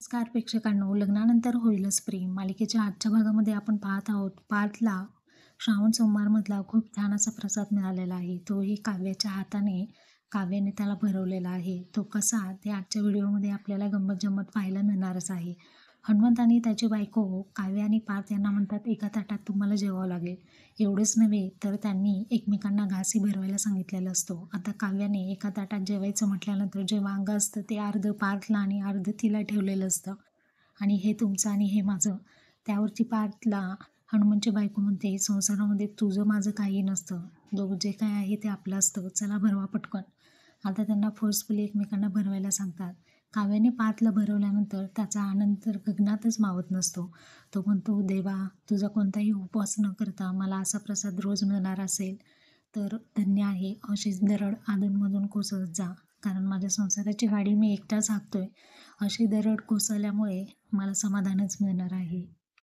नमस्कार प्रेक्षकांनो, लग्नानंतर होईलच प्रेम मालिकेच्या आजच्या भागामध्ये आपण पाहत आहोत. पार्थला श्रावण सोमवारमधला खूप छान असा प्रसाद मिळालेला आहे. तोही काव्याच्या हाताने. काव्याने त्याला भरवलेला आहे. तो कसा ते आजच्या व्हिडिओमध्ये आपल्याला गंमत-जंमत पाहायला मिळणारच आहे. हनुमंत आणि त्याची बायको काव्य आणि पार्थ यांना म्हणतात, एका ताटात तुम्हाला जेवावं लागेल. एवढेच नव्हे तर त्यांनी एकमेकांना घासही भरवायला सांगितलेलं असतो. आता काव्याने एका ताटात जेवायचं म्हटल्यानंतर जे वांगं असतं ते अर्धं पार्थला आणि अर्धं तिला ठेवलेलं असतं. आणि हे तुमचं आणि हे माझं. त्यावरची पार्थला हनुमानची बायको म्हणते, संसारामध्ये तुझं माझं काही नसतं. जे काय आहे ते आपलं असतं. चला भरवा पटकन. आता त्यांना फोर्सफुली एकमेकांना भरवायला सांगतात. काव्याने पार्थला भरवल्यानंतर त्याचा आनंद तर गगनातच मावत नसतो. तो म्हणतो, देवा, तुझा कोणताही उपवास न करता मला असा प्रसाद रोज मिळणार असेल तर धन्य आहे. अशीच दरड अधूनमधून कोसळत जा, कारण माझ्या संसाराची गाडी मी एकटाच हाकतोय. अशी दरड कोसळल्यामुळे मला समाधानच मिळणार आहे.